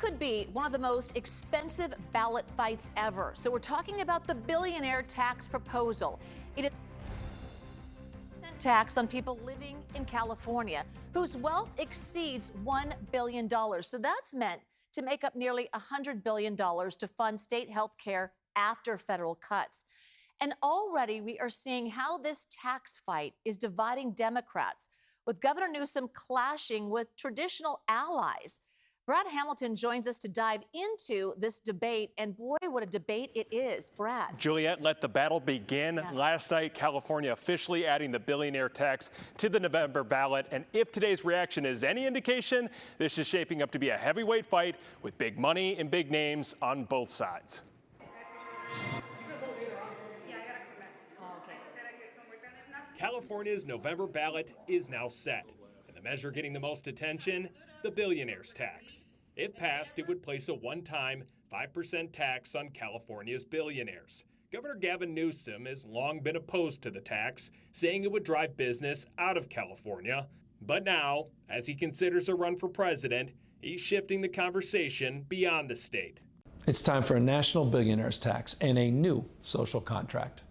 could be one of the most expensive ballot fights ever. So we're talking about the billionaire tax proposal. It is a tax on people living in California whose wealth exceeds $1 billion. So that's meant to make up nearly $100 billion to fund state health care after federal cuts. And already we are seeing how this tax fight is dividing Democrats, with Governor Newsom clashing with traditional allies. Brad Hamilton joins us to dive into this debate, and boy, what a debate it is. Brad. Juliet, let the battle begin. Yeah. Last night, California officially adding the billionaire tax to the November ballot, and if today's reaction is any indication, this is shaping up to be a heavyweight fight with big money and big names on both sides. California's November ballot is now set, and the measure getting the most attention, the billionaires tax. If passed, it would place a one-time 5% tax on California's billionaires. Governor Gavin Newsom has long been opposed to the tax, saying it would drive business out of California. But now, as he considers a run for president, he's shifting the conversation beyond the state. It's time for a national billionaires tax and a new social contract.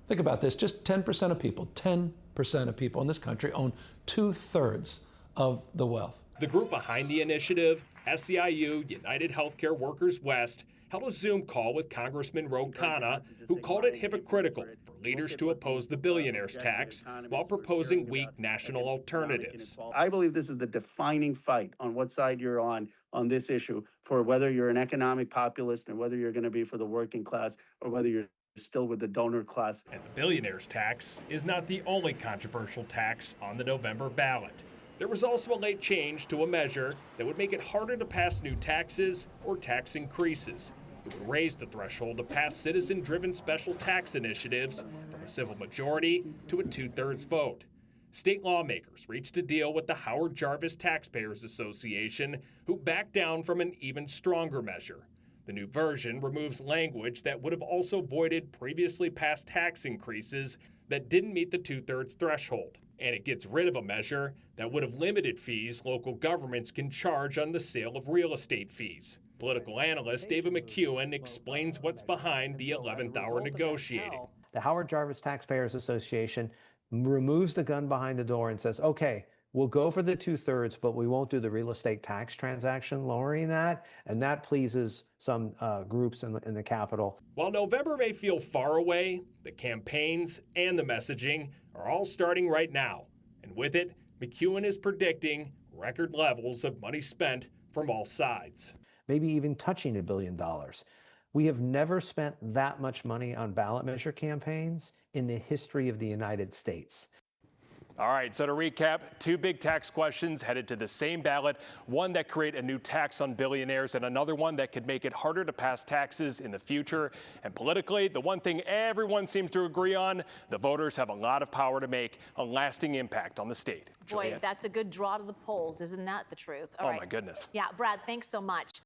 Think about this, just 10% of people in this country own 2/3 of the wealth. The group behind the initiative, SEIU United Healthcare Workers West, held a Zoom call with Congressman Ro Khanna, who called it hypocritical for leaders to oppose the billionaires tax while proposing weak national alternatives. I believe this is the defining fight on what side you're on this issue, for whether you're an economic populist and whether you're going to be for the working class or whether you're still with the donor class. And the billionaires tax is not the only controversial tax on the November ballot. There was also a late change to a measure that would make it harder to pass new taxes or tax increases. It would raise the threshold to pass citizen-driven special tax initiatives from a simple majority to a 2/3 vote. State lawmakers reached a deal with the Howard Jarvis Taxpayers Association, who backed down from an even stronger measure. The new version removes language that would have also voided previously passed tax increases that didn't meet the 2/3 threshold. And it gets rid of a measure that would have limited fees local governments can charge on the sale of real estate fees. Political analyst David McEwen explains what's behind the 11th hour negotiating. The Howard Jarvis Taxpayers Association removes the gun behind the door and says, okay, we'll go for the 2/3, but we won't do the real estate tax transaction, lowering that. And that pleases some groups in the Capitol. While November may feel far away, the campaigns and the messaging are all starting right now. And with it, McEwen is predicting record levels of money spent from all sides. Maybe even touching $1 billion. We have never spent that much money on ballot measure campaigns in the history of the United States. All right, so to recap, two big tax questions headed to the same ballot, one that create a new tax on billionaires and another one that could make it harder to pass taxes in the future. And politically, the one thing everyone seems to agree on, the voters have a lot of power to make a lasting impact on the state. Boy, that's a good draw to the polls. Isn't that the truth? All right. My goodness. Yeah, Brad, thanks so much.